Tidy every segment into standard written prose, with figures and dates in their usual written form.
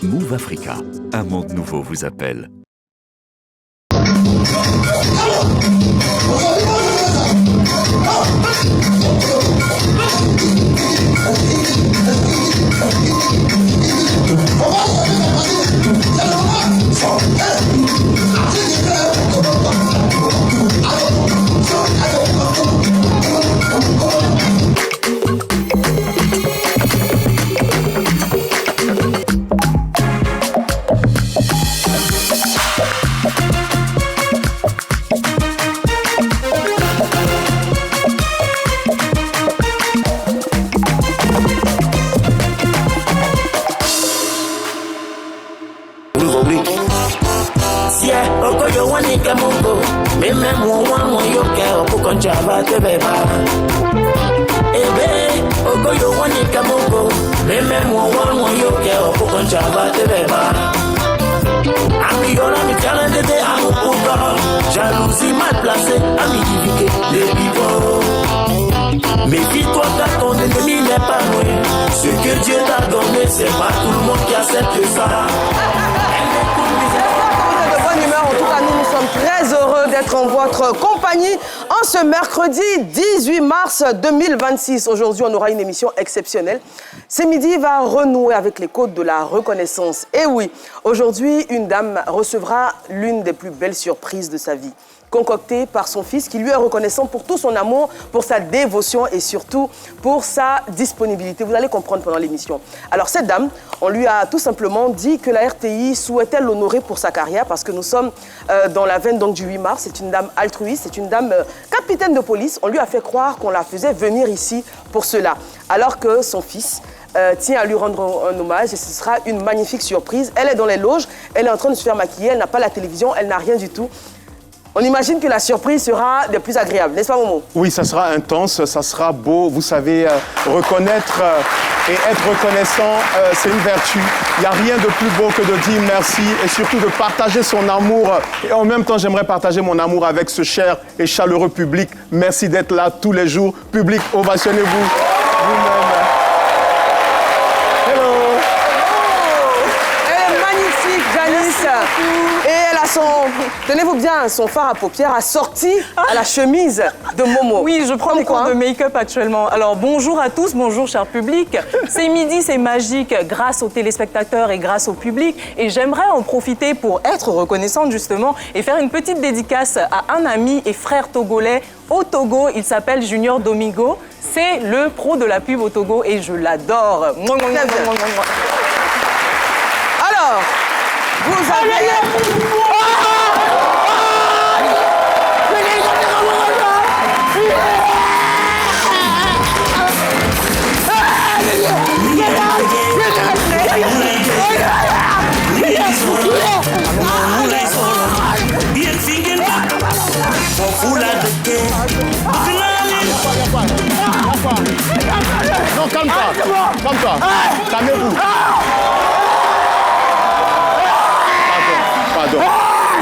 Move Africa, un monde nouveau vous appelle. Jalousie mal placée, amitié, les vivants. Méfie-toi car ton ennemi n'est pas loin. Ce que Dieu t'a donné, c'est pas tout le monde qui accepte ça. De bonne humeur, en tout cas, nous sommes très heureux d'être en votre compagnie en ce mercredi 18 mars 2026. Aujourd'hui, on aura une émission exceptionnelle. Ce midi va renouer avec les codes de la reconnaissance. Et oui, aujourd'hui, une dame recevra l'une des plus belles surprises de sa vie, concoctée par son fils qui lui est reconnaissant pour tout son amour, pour sa dévotion et surtout pour sa disponibilité. Vous allez comprendre pendant l'émission. Alors cette dame, on lui a tout simplement dit que la RTI souhaitait l'honorer pour sa carrière parce que nous sommes dans la veine donc, du 8 mars. C'est une dame altruiste, c'est une dame capitaine de police. On lui a fait croire qu'on la faisait venir ici pour cela. Alors que son fils tient à lui rendre un hommage et ce sera une magnifique surprise. Elle est dans les loges, elle est en train de se faire maquiller, elle n'a pas la télévision, elle n'a rien du tout. On imagine que la surprise sera des plus agréables, n'est-ce pas Momo? Oui, ça sera intense, ça sera beau. Vous savez, reconnaître et être reconnaissant, c'est une vertu. Il n'y a rien de plus beau que de dire merci et surtout de partager son amour. Et en même temps, j'aimerais partager mon amour avec ce cher et chaleureux public. Merci d'être là tous les jours. Public, ovationnez-vous vous-même. Et elle a son, tenez-vous bien, son fard à paupières assorti à la chemise de Momo. Oui, je prends des cours de make-up actuellement. Alors bonjour à tous, bonjour cher public. C'est midi, c'est magique grâce aux téléspectateurs et grâce au public. Et j'aimerais en profiter pour être reconnaissante justement et faire une petite dédicace à un ami et frère togolais au Togo. Il s'appelle Junior Domingo. C'est le pro de la pub au Togo et je l'adore. Alors, vous avez... Non, calme-toi, calmez-vous.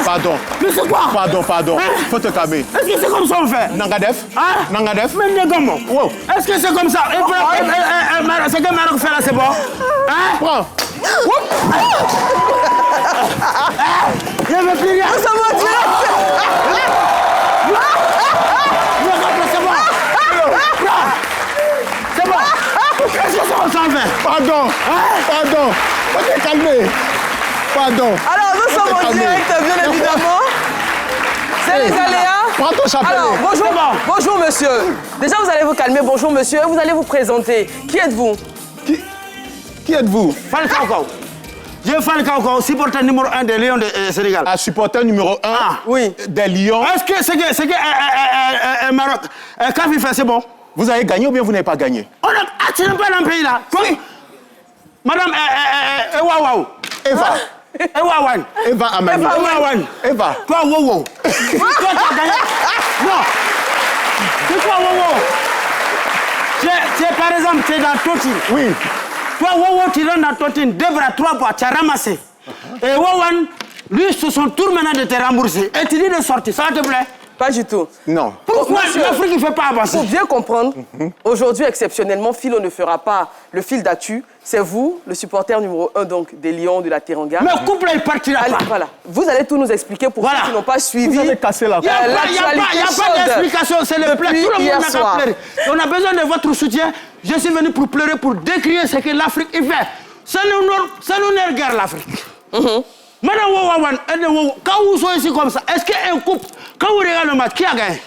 Pardon. Mais c'est quoi? Pardon. Faut te calmer. Est-ce que c'est comme ça on fait? Nangadef? Nangadef? Même les gommes. Wow. Est-ce que c'est comme ça? Ce que Maroc fait là, c'est bon? Hein? Prends. Il n'y avait plus rien. Nous sommes en direct. C'est bon. Est-ce que c'est comme ça on fait? Pardon. Faut te calmer. Pardon. Alors, nous sommes en direct, bien évidemment. C'est les aléas. Prends ton chapelet. Alors, bonjour monsieur. Déjà, vous allez vous calmer. Bonjour monsieur. Vous allez vous présenter. Qui êtes-vous? Qui êtes-vous? Falcao. Je suis Falcao, supporter numéro 1 des Lions de Sénégal. Ah, supporter numéro 1 oui. Des Lions. Est-ce que c'est que Maroc, quand il fait, c'est bon? Vous avez gagné ou bien vous n'avez pas gagné? On a attiré pas dans le pays là. Oui. Madame Waouh. Eva Amani. Eva. Toi, wow. Toi, t'as gagné. Non. C'est quoi, wow? Tu es, par exemple, tu es dans Totin. Oui. Toi, wow, tu rentres dans Totin, 2 bras, 3 bois, tu as ramassé. Et wow, lui, c'est son tour maintenant de te rembourser. Et tu dis de sortir, ça te plaît? Pas du tout. Non. Pourquoi Monsieur, l'Afrique ne fait pas avancer? Pour bien comprendre, aujourd'hui, exceptionnellement, Philo ne fera pas le fil d'actu. C'est vous, le supporter numéro 1 donc, des Lions de la Teranga. Mais couple, il partira Allez, pas. voilà. Vous allez tout nous expliquer pour Voilà. ceux qui n'ont pas suivi. Vous avez cassé la Il n'y a pas d'explication, c'est le plaies. Tout le monde n'a qu'à pleurer. On a besoin de votre soutien. Je suis venu pour pleurer, pour décrire ce que l'Afrique fait. Ça nous n'est guère l'Afrique. Madame quand vous soyez ici comme ça, est-ce qu'un couple, quand vous regardez le match, qui a gagné?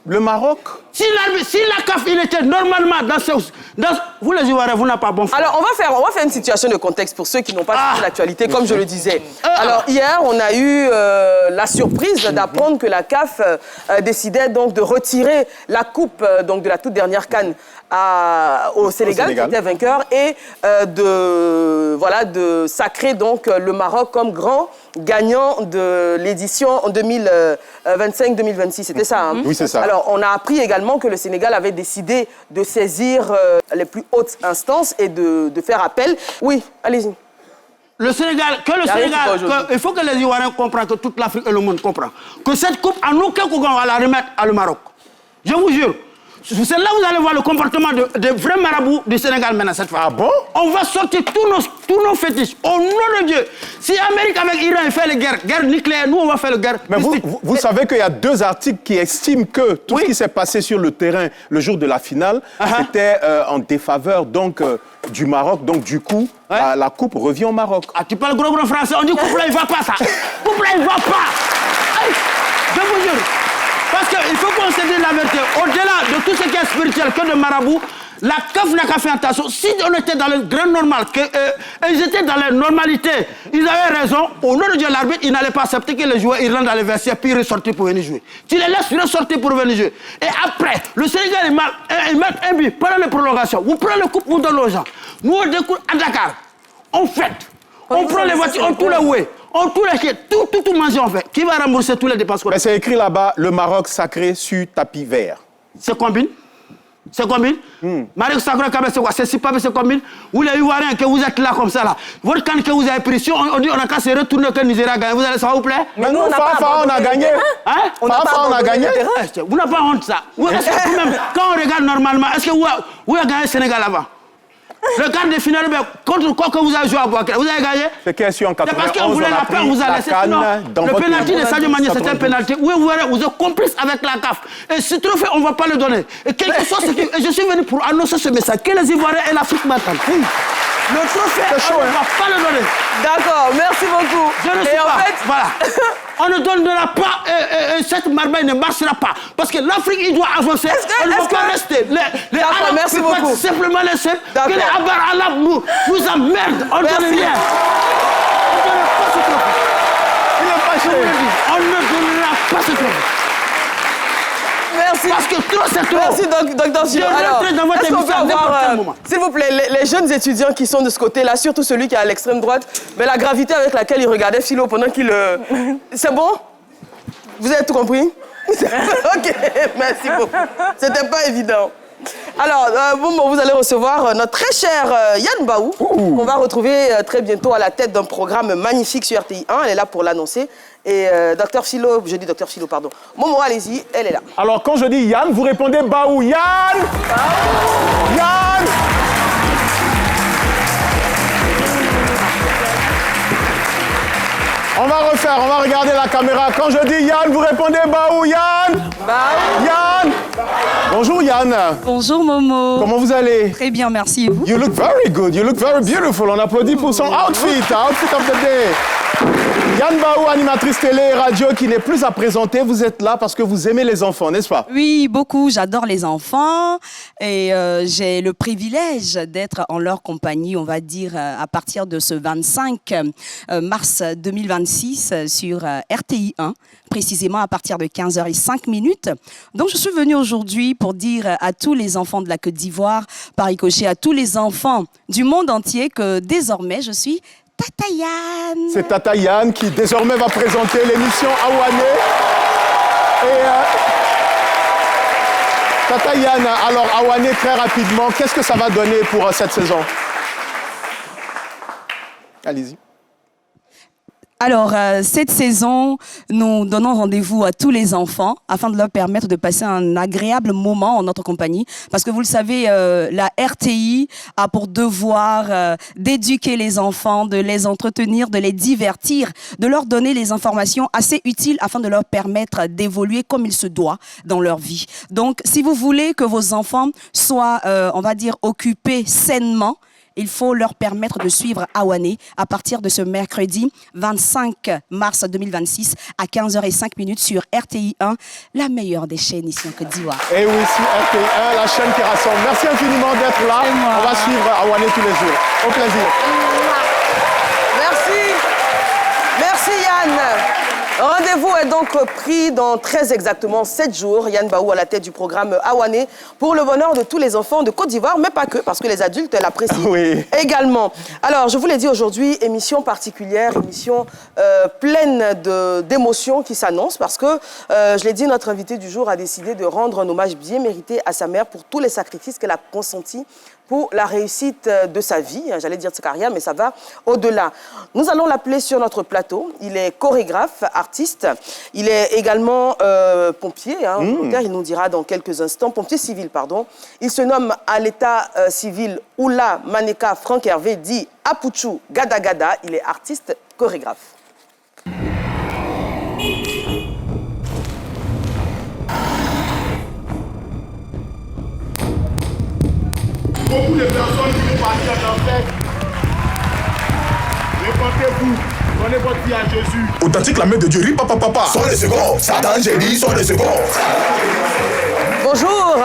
Le Maroc. Si la CAF, il était normalement vous les Ivoiriens, vous n'avez pas bon fait. Alors, on va faire une situation de contexte pour ceux qui n'ont pas suivi l'actualité, comme je le disais. Alors, hier, on a eu la surprise d'apprendre que la CAF décidait donc de retirer la coupe donc, de la toute dernière CAN au Sénégal, qui était vainqueur, et de sacrer donc le Maroc comme grand gagnant de l'édition en 2025-2026. C'était ça, hein? Oui, c'est ça. Alors, on a appris également que le Sénégal avait décidé de saisir les plus hautes instances et de faire appel. Oui, allez-y. Le Sénégal, il faut que les Ivoiriens comprennent, que toute l'Afrique et le monde comprennent, que cette coupe, en aucun cas, on va la remettre à le Maroc. Je vous jure. C'est là où vous allez voir le comportement de vrais marabouts du Sénégal maintenant cette fois. Ah bon? On va sortir tous nos fétiches. Au nom de Dieu. Si l'Amérique avec l'Iran fait la guerre nucléaire, nous on va faire la guerre. Mais vous savez qu'il y a 2 articles qui estiment que tout ce qui s'est passé sur le terrain le jour de la finale, c'était en défaveur donc du Maroc. Donc du coup, la coupe revient au Maroc. Ah, tu parles gros français, on dit coupe là il va pas ça. Coupe là il va pas. Hey, je vous jure. Parce qu'il faut qu'on se dise la vérité. Au-delà de tout ce qui est spirituel, que de marabout, la CAF n'a qu'à faire attention. Si on était dans le grand normal, qu'ils étaient dans la normalité, ils avaient raison. Au nom de Dieu, l'arbitre, il n'allait pas accepter que les joueurs ils rentrent dans les vestiaires puis ils ressortent pour venir jouer. Tu les laisses ressortir pour venir jouer. Et après, le Sénégal, il met un but pendant les prolongations. Vous prenez le coupe, vous donnez aux gens. Nous, on découle à Dakar. On fête. On prend les voitures, on tout les oué. On tout les quais, tout manger en fait. Qui va rembourser tous les dépenses? Mais c'est écrit là-bas, le Maroc sacré sur tapis vert. C'est combien? C'est combien? Maroc sacré, c'est quoi? C'est pas, c'est combien? Vous les Ivoiriens que vous êtes là comme ça là. Votre camp que vous avez pris, si on dit on a qu'à se retourner que Nigeria gagne, vous allez ça vous plaît? Mais nous, on a gagné. Hein? On a gagné. Vous n'avez pas honte ça. Quand on regarde normalement, est-ce que vous avez gagné le Sénégal avant? Le quart de finale, contre quoi que vous avez joué à Boaké, vous avez gagné? C'est question en 91, parce qu'on voulait la paix, on vous a laissé. Sinon, le pénalty de Sadio Mané, c'était un pénalty. Oui, vous êtes complice avec la CAF. Et ce trophée, on ne va pas le donner. Et quel que soit ce qui... Et je suis venu pour annoncer ce message. Que les Ivoiriens et l'Afrique m'attendent. Le trophée, on ne va pas le donner. D'accord, merci beaucoup. Je ne sais pas. En fait... Voilà. On ne donnera pas, cette marmaille ne marchera pas. Parce que l'Afrique, il doit avancer. Elle ne peut pas rester. Les Arabes merci ne peuvent beaucoup. Simplement laisser que les Abar Arabes nous emmerdent. On ne donne rien. On ne donnera pas ce trophée. Il est fâché. On ne donnera pas ce trophée. Merci. Parce que trop c'est trop. Merci, docteur Gilles. Alors, dans votre est-ce qu'on peut émission à n'importe quel avoir, moment. s'il vous plaît, les jeunes étudiants qui sont de ce côté-là, surtout celui qui est à l'extrême droite, mais la gravité avec laquelle il regardait Philo pendant qu'il... C'est bon? Vous avez tout compris? Ok, merci beaucoup. C'était pas évident. Alors, vous allez recevoir notre très cher Yann Baou, qu'on va retrouver très bientôt à la tête d'un programme magnifique sur RTI 1. Elle est là pour l'annoncer. Et docteur Philo, je dis docteur Philo, pardon. Momo, allez-y, elle est là. Alors, quand je dis Yann, vous répondez Baou. Yann! Yann! On va refaire, on va regarder la caméra. Quand je dis Yann, vous répondez Baou. Yann! Baou. Yann! Bonjour Yann. Bonjour Momo. Comment vous allez? Très bien, merci. Et vous? You look very good, you look very beautiful. On applaudit pour son outfit, outfit of the day. Yann Baou, animatrice télé et radio qui n'est plus à présenter. Vous êtes là parce que vous aimez les enfants, n'est-ce pas? Oui, beaucoup. J'adore les enfants et j'ai le privilège d'être en leur compagnie, on va dire, à partir de ce 25 mars 2026 sur RTI 1, précisément à partir de 15h05. Donc, je suis venue aujourd'hui pour dire à tous les enfants de la Côte d'Ivoire, par ricochet, à tous les enfants du monde entier que désormais, je suis Tata Yann. C'est Tata Yann qui désormais va présenter l'émission Awané. Et Tata Yann, alors Awané, très rapidement, qu'est-ce que ça va donner pour cette saison? Allez-y. Alors, cette saison, nous donnons rendez-vous à tous les enfants afin de leur permettre de passer un agréable moment en notre compagnie. Parce que vous le savez, la RTI a pour devoir d'éduquer les enfants, de les entretenir, de les divertir, de leur donner les informations assez utiles afin de leur permettre d'évoluer comme il se doit dans leur vie. Donc, si vous voulez que vos enfants soient, on va dire, occupés sainement, il faut leur permettre de suivre Awané à partir de ce mercredi 25 mars 2026 à 15h05 sur RTI 1, la meilleure des chaînes ici en Côte d'Ivoire. Et oui, sur RTI 1, la chaîne qui rassemble. Merci infiniment d'être là. On va suivre Awané tous les jours. Au plaisir. Merci. Merci Yann. Rendez-vous est donc pris dans très exactement 7 jours. Yann Baou à la tête du programme Awané pour le bonheur de tous les enfants de Côte d'Ivoire, mais pas que, parce que les adultes l'apprécient également. Alors, je vous l'ai dit aujourd'hui, émission particulière, émission pleine d'émotions qui s'annonce, parce que, je l'ai dit, notre invité du jour a décidé de rendre un hommage bien mérité à sa mère pour tous les sacrifices qu'elle a consentis pour la réussite de sa vie, j'allais dire de sa carrière, mais ça va au-delà. Nous allons l'appeler sur notre plateau. Il est chorégraphe, artiste. Il est également pompier, il nous dira dans quelques instants, pompier civil, pardon. Il se nomme à l'état civil Oula Maneka Franck Hervé, dit Apuchu Gada Gada. Il est artiste, chorégraphe. Beaucoup de personnes qui vont partir en enfer, répondez-vous, donnez votre vie à Jésus. Authentique, la main de Dieu, papa, papa. Sont les seconds, Satan, j'ai dit, sont les seconds. Bonjour.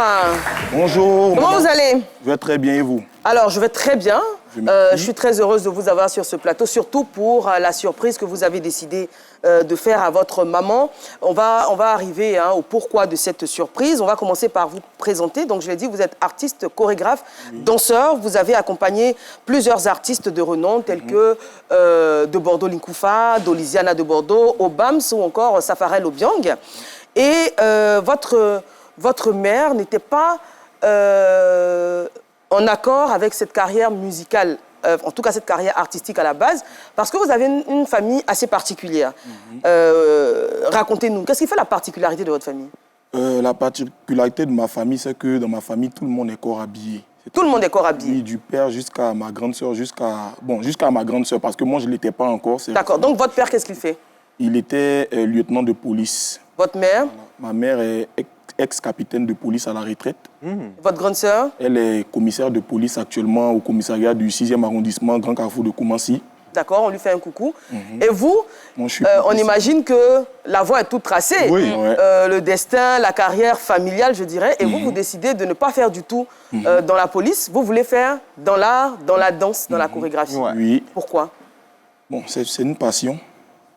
Bonjour. Comment vous allez? Je vais très bien, et vous? Alors, je vais très bien. Je suis très heureuse de vous avoir sur ce plateau, surtout pour la surprise que vous avez décidé de faire à votre maman. On va arriver au pourquoi de cette surprise. On va commencer par vous présenter. Donc, je l'ai dit, vous êtes artiste, chorégraphe, danseur. Vous avez accompagné plusieurs artistes de renom, tels que de Bordeaux Linkoufa, Dolisiana de Bordeaux, Obams ou encore Safarel Obiang. Et votre mère n'était pas en accord avec cette carrière musicale, en tout cas cette carrière artistique à la base, parce que vous avez une famille assez particulière. Racontez-nous, qu'est-ce qui fait la particularité de votre famille? La particularité de ma famille, c'est que dans ma famille, tout le monde est corps habillé. Tout le monde est corps habillé? Oui, du père jusqu'à ma grande sœur, jusqu'à ma grande sœur, parce que moi, je ne l'étais pas encore. D'accord, donc votre père, qu'est-ce qu'il fait? Il était lieutenant de police. Votre mère? Voilà. Ma mère est ex-capitaine de police à la retraite. Votre grande sœur? Elle est commissaire de police actuellement au commissariat du 6e arrondissement, Grand Carrefour de Koumassi. D'accord, on lui fait un coucou. Et vous, on imagine que la voie est toute tracée. Oui. Le destin, la carrière familiale, je dirais. Et vous décidez de ne pas faire du tout dans la police. Vous voulez faire dans l'art, dans la danse, dans la chorégraphie. Oui. Pourquoi? Bon, c'est une passion.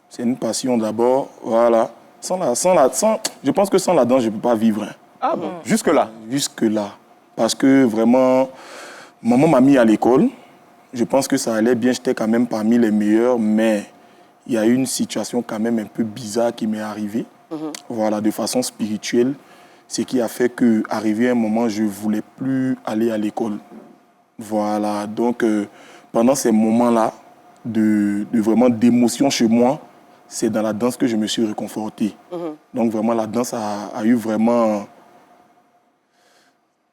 C'est une passion d'abord, voilà. Je pense que sans la danse, je ne peux pas vivre. Ah bon? Jusque-là? Jusque-là. Parce que vraiment, maman m'a mis à l'école. Je pense que ça allait bien, j'étais quand même parmi les meilleurs, mais il y a eu une situation quand même un peu bizarre qui m'est arrivée. Voilà, de façon spirituelle. Ce qui a fait qu'arrivé un moment, je ne voulais plus aller à l'école. Voilà, donc pendant ces moments-là, vraiment d'émotion chez moi, c'est dans la danse que je me suis réconforté. Donc vraiment, la danse a eu vraiment...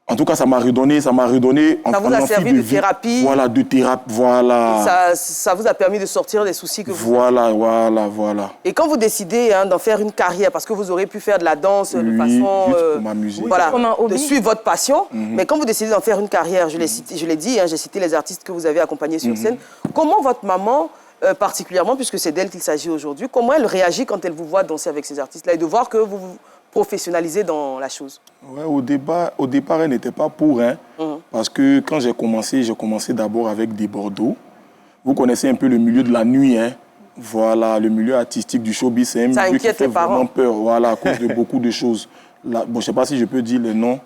En tout cas, ça m'a redonné Ça vous a servi de thérapie? Voilà, de thérapie, voilà. Ça vous a permis de sortir des soucis que vous... Voilà. Et quand vous décidez d'en faire une carrière, parce que vous aurez pu faire de la danse de façon... juste pour m'amuser. Voilà, de suivre votre passion. Mais quand vous décidez d'en faire une carrière, je l'ai dit, j'ai cité les artistes que vous avez accompagnés sur scène. Comment votre maman... particulièrement, puisque c'est d'elle qu'il s'agit aujourd'hui, comment elle réagit quand elle vous voit danser avec ces artistes-là et de voir que vous vous professionnalisez dans la chose? Ouais, au départ, elle n'était pas pour, parce que quand j'ai commencé d'abord avec des Bordeaux. Vous connaissez un peu le milieu de la nuit, Voilà, le milieu artistique du showbiz, c'est un milieu qui fait vraiment peur, voilà, à cause de beaucoup de choses. Là, bon, je ne sais pas si je peux dire les noms.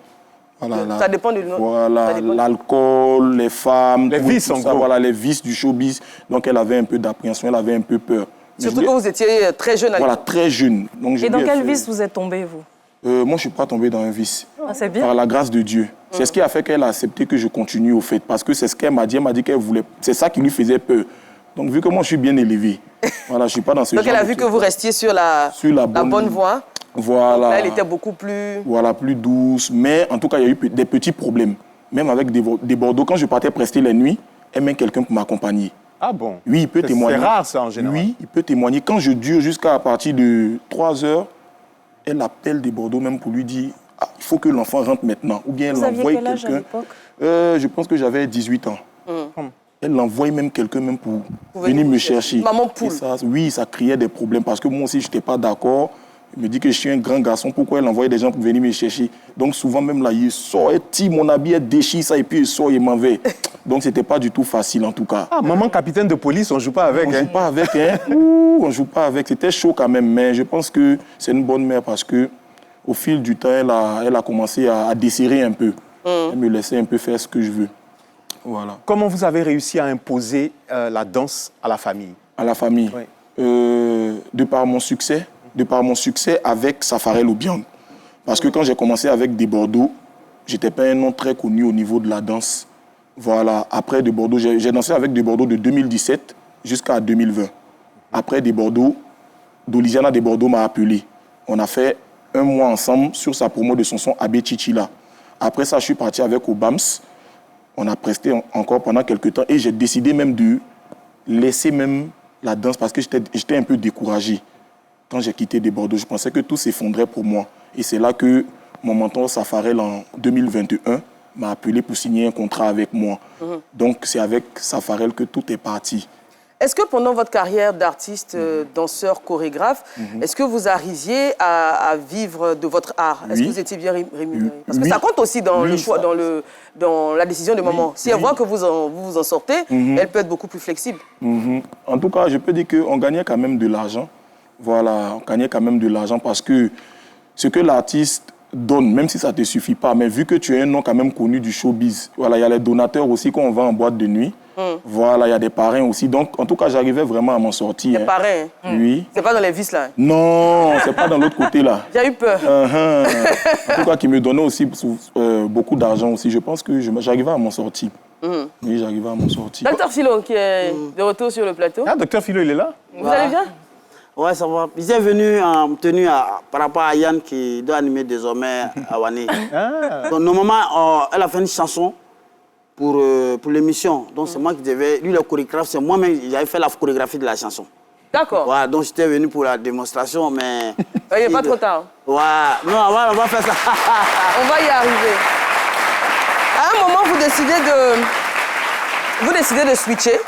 Voilà, ça dépend du nom. Voilà, l'alcool, les femmes, les vices, en gros. Voilà, les vices du showbiz. Donc, elle avait un peu d'appréhension, elle avait un peu peur. Surtout que vous étiez très jeune. Voilà, très jeune. Donc, et dans quel vice vous êtes tombé, vous? Moi, je ne suis pas tombé dans un vice. Ah, c'est bien. Par la grâce de Dieu. C'est ce qui a fait qu'elle a accepté que je continue au fait. Parce que c'est ce qu'elle m'a dit. Elle m'a dit qu'elle voulait... C'est ça qui lui faisait peur. Donc, vu que moi, je suis bien élevé, Voilà, je suis pas dans ce Donc genre elle a de vu que truc. vous restiez sur la bonne voie. Voilà. Donc là, elle était beaucoup plus... Voilà, plus douce. Mais en tout cas, il y a eu des petits problèmes. Même avec des Bordeaux, quand je partais prester les nuits, elle met quelqu'un pour m'accompagner. Ah bon? Oui, il peut témoigner. C'est rare ça en général. Oui, il peut témoigner. Quand je dure jusqu'à partir de 3 heures, elle appelle des Bordeaux même pour lui dire ah, il faut que l'enfant rentre maintenant. Ou bien Vous elle aviez envoie quel âge à quelqu'un. l'époque Je pense que j'avais 18 ans. Elle envoie même quelqu'un même pour venir me chercher. Maman poule. Et ça, oui, ça créait des problèmes parce que moi aussi, je n'étais pas d'accord. Il me dit que je suis un grand garçon, pourquoi elle envoie des gens pour venir me chercher? Donc souvent même là, il sort, il tire mon habit, il déchire ça et puis il sort, il m'en va. Donc c'était pas du tout facile en tout cas. Ah, maman capitaine de police, on joue pas avec. On joue pas avec, hein. Ouh, on joue pas avec. C'était chaud quand même, mais je pense que c'est une bonne mère parce que au fil du temps, elle a commencé à desserrer un peu. Elle me laissait un peu faire ce que je veux. Voilà. Comment vous avez réussi à imposer la danse à la famille? À la famille. Oui. De par mon succès avec Safarel Obiang. Parce que quand j'ai commencé avec des Bordeaux, j'étais pas un nom très connu au niveau de la danse. Voilà. Après de Bordeaux, j'ai dansé avec des Bordeaux de 2017 jusqu'à 2020. Après des Bordeaux, Dolisiana des Bordeaux m'a appelé. On a fait 1 mois ensemble sur sa promo de son son Abbé Chichila. Après ça, je suis parti avec Obams. On a presté encore pendant quelques temps et j'ai décidé même de laisser même la danse parce que j'étais un peu découragé. Quand j'ai quitté des Bordeaux, je pensais que tout s'effondrait pour moi. Et c'est là que mon mentor Safarel, en 2021, m'a appelé pour signer un contrat avec moi. Donc, c'est avec Safarel que tout est parti. Est-ce que pendant votre carrière d'artiste, danseur, chorégraphe, est-ce que vous arriviez à vivre de votre art? Est-ce que vous étiez bien rémunéré? Parce que ça compte aussi dans le choix, dans la décision de maman. Si elle voit que vous en sortez, elle peut être beaucoup plus flexible. En tout cas, je peux dire qu'on gagnait quand même de l'argent. Voilà, on gagnait quand même de l'argent parce que ce que l'artiste donne, même si ça ne te suffit pas, mais vu que tu es un nom quand même connu du showbiz, voilà, il y a les donateurs aussi qu'on vend en boîte de nuit. Voilà, il y a des parrains aussi. Donc, en tout cas, j'arrivais vraiment à m'en sortir. Des parrains? Oui. C'est pas dans les vices, là? Non, c'est pas dans l'autre côté, là. J'ai eu peur. En tout cas, qui me donnait aussi beaucoup d'argent aussi. Je pense que j'arrivais à m'en sortir. Oui, j'arrivais à m'en sortir. Docteur Philo, qui est de retour sur le plateau. Ah, docteur Philo, il est là? Vous allez bien? Ouais, ça va. Ils sont venus en tenue par rapport à Yann qui doit animer désormais à Wané. Donc, normalement, elle a fait une chanson pour l'émission. Donc, c'est moi qui devais... Lui, le chorégraphe, c'est moi-même, j'avais fait la chorégraphie de la chanson. D'accord. Ouais, donc, j'étais venu pour la démonstration, mais... Il n'est pas trop tard. Ouais, non, on va faire ça. On va y arriver. À un moment, vous décidez de switcher.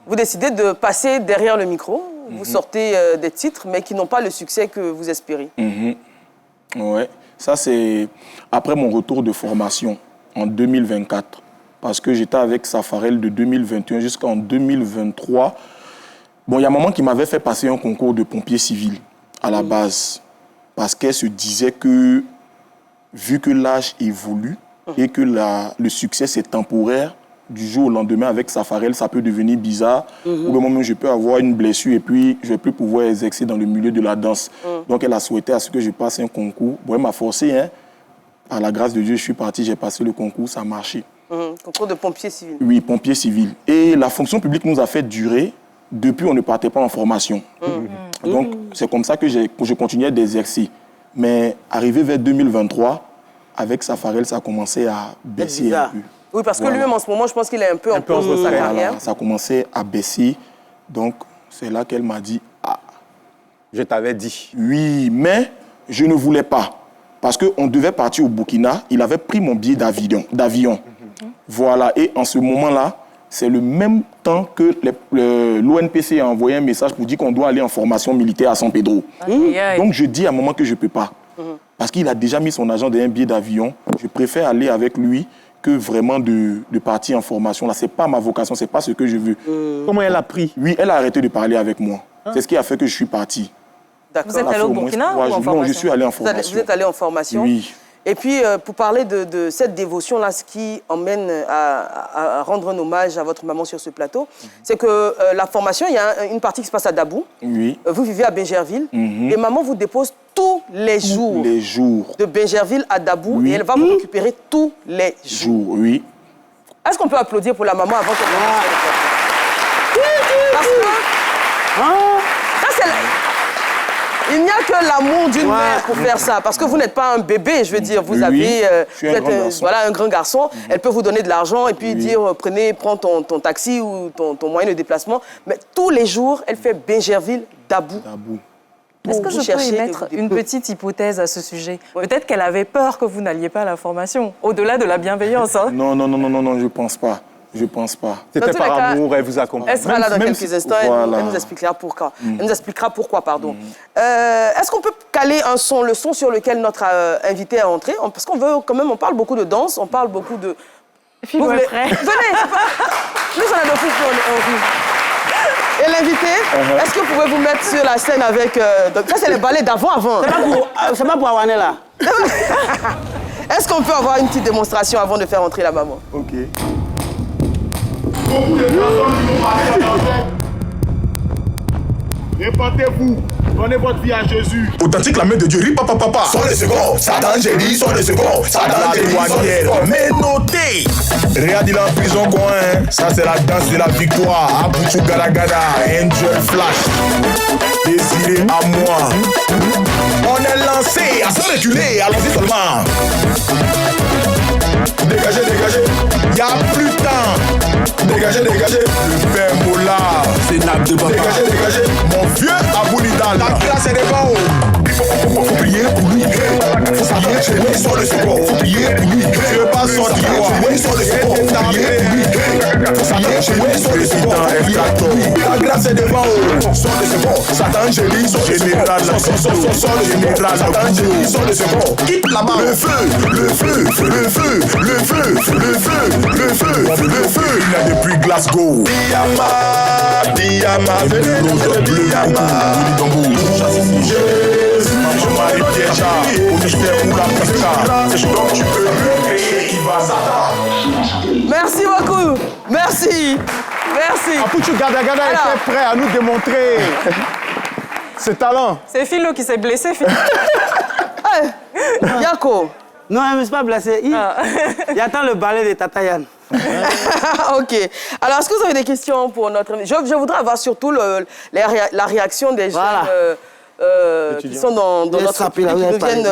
Vous décidez de passer derrière le micro. Vous sortez des titres, mais qui n'ont pas le succès que vous espérez. Ouais, ça c'est après mon retour de formation en 2024. Parce que j'étais avec Safarel de 2021 jusqu'en 2023. Bon, il y a un moment qui m'avait fait passer un concours de pompier civil à la base. Parce qu'elle se disait que, vu que l'âge évolue et que le succès c'est temporaire, du jour au lendemain, avec Safarel, ça peut devenir bizarre. Ou bien moi-même, je peux avoir une blessure et puis je ne vais plus pouvoir exercer dans le milieu de la danse. Donc, elle a souhaité à ce que je passe un concours. Bon, elle m'a forcé, hein. Par la grâce de Dieu, je suis parti, j'ai passé le concours, ça a marché. Concours de pompier civil. Oui, pompier civil. Et la fonction publique nous a fait durer. Depuis, on ne partait pas en formation. Donc, c'est comme ça que je continuais d'exercer. Mais arrivé vers 2023, avec Safarel, ça a commencé à baisser un peu. Oui, parce que lui-même, en ce moment, je pense qu'il est un peu en pause de sa carrière. Ça a commencé à baisser. Donc, c'est là qu'elle m'a dit, ah. Je t'avais dit. Oui, mais je ne voulais pas. Parce qu'on devait partir au Burkina. Il avait pris mon billet d'avion. Voilà. Et en ce moment-là, c'est le même temps que l'ONPC a envoyé un message pour dire qu'on doit aller en formation militaire à San Pedro. Donc, je dis à un moment que je ne peux pas. Parce qu'il a déjà mis son argent dans un billet d'avion. Je préfère aller avec lui que vraiment de partir en formation. Là, ce n'est pas ma vocation, ce n'est pas ce que je veux. Comment elle a pris? Oui, elle a arrêté de parler avec moi. C'est ce qui a fait que je suis parti. Vous êtes allé au Burkina ou en formation? Non, je suis allé en formation. Vous êtes allé en formation? Oui. Et puis, pour parler de cette dévotion-là, ce qui emmène à rendre un hommage à votre maman sur ce plateau, c'est que la formation, il y a une partie qui se passe à Dabou. Oui. Vous vivez à Bingerville. Et maman vous dépose tous les jours. Tous les jours. De Bingerville à Dabou. Oui. Et elle va vous récupérer tous les jours. Oui. Est-ce qu'on peut applaudir pour la maman avant qu'elle commence? Parce que Ça, c'est il n'y a que l'amour d'une mère pour faire ça. Parce que vous n'êtes pas un bébé, je veux dire. Vous avez vous êtes un grand garçon. Elle peut vous donner de l'argent et puis dire prends ton taxi ou ton moyen de déplacement. Mais tous les jours, elle fait Bingerville, Dabou. Est-ce que je peux émettre une petite hypothèse à ce sujet? Peut-être qu'elle avait peur que vous n'alliez pas à la formation, au-delà de la bienveillance. Hein. Non, je pense pas. Je pense pas. C'était par amour, elle vous accompagne. Elle sera là dans quelques instants, elle nous expliquera pourquoi. Elle nous expliquera pourquoi, pardon. Est-ce qu'on peut caler le son sur lequel notre invité est entré? Parce qu'on veut quand même, on parle beaucoup de danse, on parle beaucoup de... Venez, nous on a de fou, on rit. Et l'invité, est-ce que vous pouvez vous mettre sur la scène avec... ça, c'est les ballets d'avant. C'est pas pour Awané, là. Est-ce qu'on peut avoir une petite démonstration avant de faire entrer la maman? Ok. Beaucoup de personnes qui vont partir en fait. Répentez-vous. Donnez votre vie à Jésus. Authentique, la main de Dieu. Papa, papa. Sors le second. Satan, j'ai dit, sors le second. Satan, j'ai dit, mais notez. Regarde, il est en prison, quoi, hein. Ça, c'est la danse de la victoire. Abuchu Garagada, Angel Flash. Désiré à moi. On est lancé, à se reculer. Allons-y seulement. Dégagez, dégagez. Y'a plus de temps. Dégagez, dégagez. Le père Mola. C'est Nab de Baba. Dégagez, dégagez. Mon vieux Aboulidal. La classe est devant. Faut prier pour lui. Faut prier chez lui. Sur le secours. Faut prier pour lui. Je veux pas sortir. Sur le secours. Faut prier pour lui. Faut prier chez lui. Sur le secours. La grâce est devant. Sur le secours. Satan, je dis. Sur le général. Sur le général. Satan, je dis. Sur le secours. Quitte la main. Le feu. Le feu. Le feu. Le feu. Le feu. Le feu. Le feu. Il a depuis Glasgow. Diama. Diama. Venez. Diama. Jésus, Marie Piécha, au mystère pour la Africa. Donc tu peux créer qui va Satan. Merci beaucoup. Merci. Merci. Apuchu Garagada était prêt à nous démontrer ce talent. C'est Philo qui s'est blessé, Philo. Yako. Non, elle ne s'est pas blessée. Il attend le balai de Tatayan. Ok. Alors, est-ce que vous avez des questions pour notre... Je voudrais avoir surtout la réaction des jeunes qui sont dans notre pays, qui viennent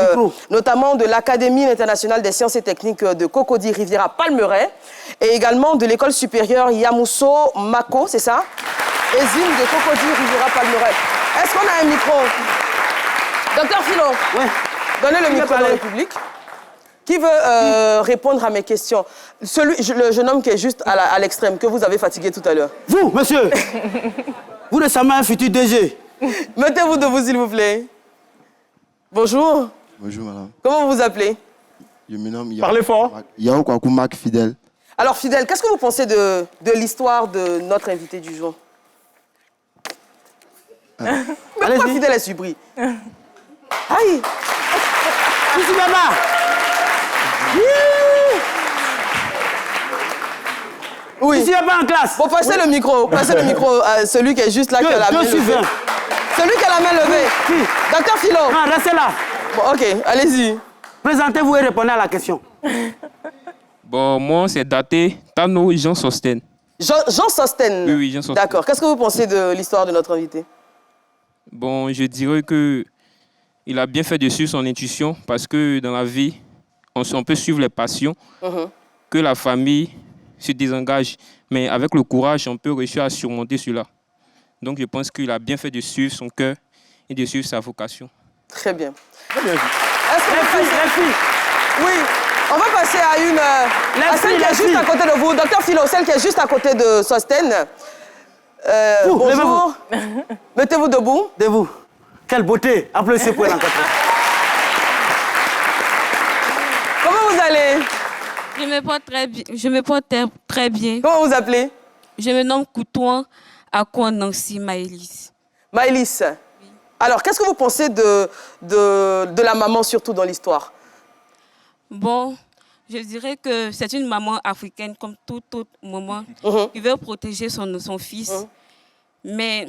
notamment de l'Académie internationale des sciences et techniques de Cocody Riviera Palmeraie et également de l'école supérieure Yamoussoukro Mako, c'est ça? Et ZIM de Cocody Riviera Palmeraie. Est-ce qu'on a un micro? Docteur Philo, donnez le micro dans le public. Qui veut répondre à mes questions? Le jeune homme qui est juste à l'extrême, que vous avez fatigué tout à l'heure. Vous, monsieur. Vous récemment un futur DG. Mettez-vous debout, s'il vous plaît. Bonjour. Bonjour, madame. Comment vous vous appelez? Je me nomme Parlez fort. Yao Kwakumak Fidèle. Alors, Fidèle, qu'est-ce que vous pensez de l'histoire de notre invité du jour? Mais pourquoi Fidèle est surpris? Aïe! Ici, Baba. Oui. Ici, pas en classe. Bon, passez le micro. Passez le micro à celui qui est juste là, qui a la main levée. Celui qui a la main levée. Docteur Philo. Non, restez là. Bon, ok, allez-y. Présentez-vous et répondez à la question. Bon, moi, c'est daté Tano Jean Sosten. Jean Sosten. Oui, Jean Sosten. D'accord. Qu'est-ce que vous pensez de l'histoire de notre invité? Bon, je dirais que il a bien fait de suivre son intuition parce que dans la vie, on peut suivre les passions, que la famille se désengage. Mais avec le courage, on peut réussir à surmonter cela. Donc, je pense qu'il a bien fait de suivre son cœur et de suivre sa vocation. Très bien. Très bien vu. Les filles. Oui. On va passer à celle qui est juste à côté de vous. Docteur Philo, celle qui est juste à côté de Sosten. Bonjour. Mettez-vous debout. Debout. Quelle beauté. Applaudissez pour l'encontre. Comment vous allez? Je me porte très bien. Je me porte très bien. Comment vous appelez? Je me nomme Koutouan Akouan Nancy Maëlys. Maëlys. Oui. Alors, qu'est-ce que vous pensez de la maman, surtout dans l'histoire? Bon, je dirais que c'est une maman africaine, comme toute maman, qui veut protéger son fils. Mais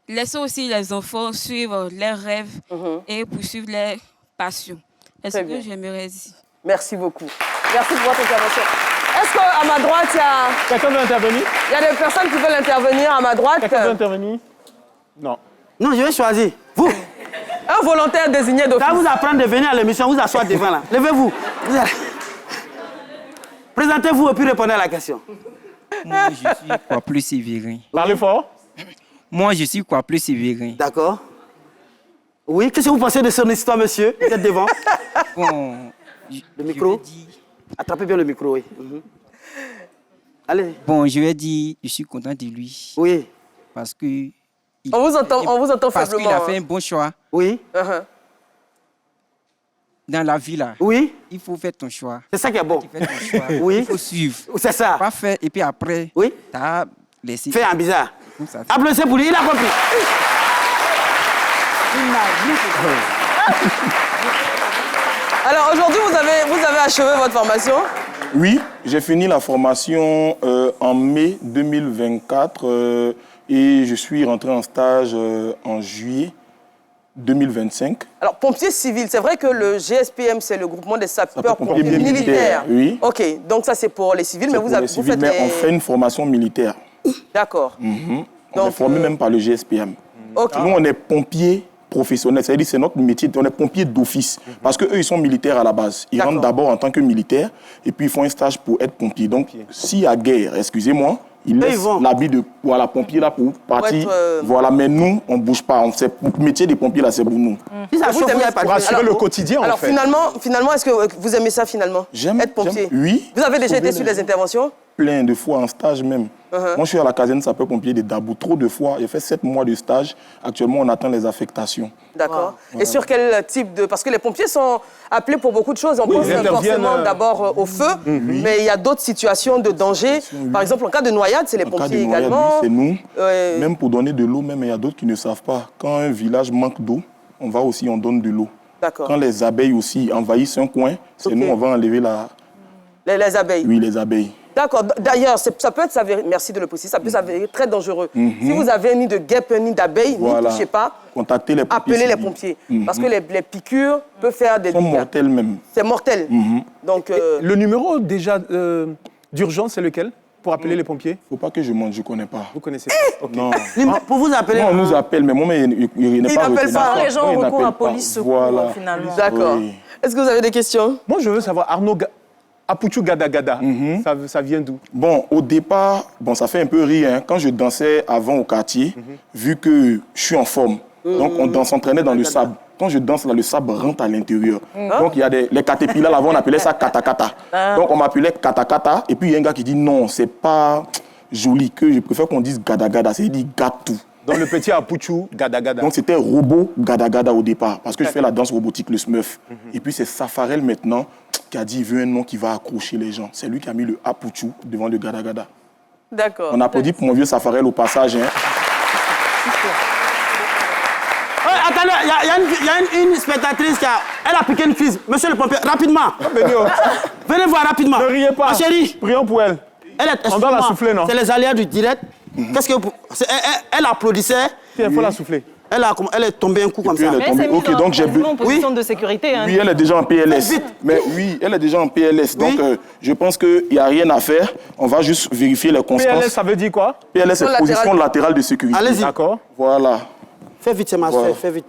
laisser aussi les enfants suivre leurs rêves et poursuivre leurs passions. C'est ce que j'aimerais dire. Merci beaucoup. Merci pour votre intervention. Est-ce qu'à ma droite, il y a... Quelqu'un veut intervenir? Il y a des personnes qui veulent intervenir à ma droite. Quelqu'un veut intervenir? Non. Non, je vais choisir. Vous. Un volontaire désigné d'office. Ça vous apprend de venir à l'émission, vous asseoir devant là. Levez-vous. Présentez-vous et puis répondez à la question. Moi, je suis quoi plus sévérin. Parlez fort. Moi, je suis quoi plus sévérin. D'accord. Oui, qu'est-ce que vous pensez de son histoire, monsieur? Vous êtes devant. Bon, le micro. Attrapez bien le micro, oui. Allez. Bon, je vais dire, je suis content de lui. Oui. Parce que... On vous entend faiblement. Parce qu'il a fait un bon choix. Oui. Dans la vie, là. Oui. Il faut faire ton choix. C'est ça qui est bon. Tu fais ton choix. Oui. Il faut suivre. C'est ça. Pas faire, et puis après, oui. Tu as laissé... Fais un bizarre. Applaudissez pour lui, il a compris. Il n'a rien compris. Alors aujourd'hui, vous avez achevé votre formation? Oui, j'ai fini la formation en mai 2024 et je suis rentré en stage en juillet 2025. Alors, pompier civil, c'est vrai que le GSPM, c'est le groupement des sapeurs-pompiers militaires. militaires. Oui. OK, donc ça c'est pour les civils, mais vous faites mais on fait une formation militaire. D'accord. On est formé même par le GSPM. Okay. Nous, on est pompiers professionnels, c'est-à-dire c'est notre métier, on est pompiers d'office. Parce qu'eux, ils sont militaires à la base. Ils rentrent d'abord en tant que militaires et puis ils font un stage pour être pompiers. Donc, s'il y a guerre, excusez-moi, ils laissent l'habit de pompier là pour partir. Voilà, mais nous, on ne bouge pas. Le métier des pompiers là, c'est pour nous. Pour assurer le quotidien, alors, en fait. finalement, est-ce que vous aimez ça finalement? J'aime être pompier. Oui. Vous avez déjà été sur des interventions? Plein de fois en stage même. Moi, je suis à la caserne sapeur-pompier de Dabou. Trop de fois. J'ai fait 7 mois de stage. Actuellement, on attend les affectations. D'accord. Et sur quel type de... Parce que les pompiers sont appelés pour beaucoup de choses. On pense forcément d'abord au feu, mais il y a d'autres situations de danger. Par exemple, en cas de noyade, c'est les pompiers également. C'est nous. Même pour donner de l'eau, même il y a d'autres qui ne savent pas. Quand un village manque d'eau, on va aussi, on donne de l'eau. Quand les abeilles aussi envahissent un coin, c'est nous, on va enlever la... Les abeilles? Oui, les abeilles. D'accord. D'ailleurs, ça peut s'avérer, merci de le préciser, ça peut s'avérer très dangereux. Si vous avez un nid de guêpes, un nid d'abeilles, n'y touchez pas. Contactez les pompiers. Appelez les pompiers. Parce que les piqûres peuvent faire des dégâts. Ils sont mortels même. C'est mortel. Donc, le numéro déjà d'urgence, c'est lequel pour appeler les pompiers? Il ne faut pas que je mente, je ne connais pas. Vous connaissez pas? Non. Pour vous appeler? Non, on nous appelle, mais moi, il n'est pas n'appelle pas. Les gens ont recours à police secours, finalement. D'accord. Est-ce que vous avez des questions? Moi, je veux savoir, Arnaud Apuchu Gada Gada, ça vient d'où? Bon, au départ, ça fait un peu rire. Hein. Quand je dansais avant au quartier, vu que je suis en forme, donc on s'entraînait dans le sable. Quand je danse, là, le sable rentre à l'intérieur. Donc, il y a les caterpillars, là-bas, on appelait ça katakata. Donc, on m'appelait katakata. Et puis, il y a un gars qui dit non, c'est pas joli, que je préfère qu'on dise gada gada. C'est-à-dire gatou. Donc, le petit Apuchu Gada Gada. Donc, c'était robot gada gada au départ, parce que je fais la danse robotique, le Smurf. Et puis, c'est Safarel maintenant qui a dit il veut un nom qui va accrocher les gens. C'est lui qui a mis le Apuchu devant le gada gada. D'accord. On applaudit pour mon vieux Safarel au passage. Hein. Attendez, il y a une spectatrice elle a piqué une fille. Monsieur le pompier, rapidement. Venez voir rapidement. Ne riez pas. Ma chérie. Prions pour elle. On doit la souffler, non? C'est les aléas du direct. Qu'est-ce que elle applaudissait. Il faut la souffler. Elle est tombée un coup comme ça. Mais elle s'est mise donc j'ai en position de sécurité. Hein. Oui, elle est déjà en PLS. Mais oui, elle est déjà en PLS. Donc, je pense qu'il n'y a rien à faire. On va juste vérifier les constances. PLS, ça veut dire quoi? PLS, c'est position latérale de sécurité. Allez-y. D'accord. Voilà. Fais vite, c'est ma soeur, fais vite.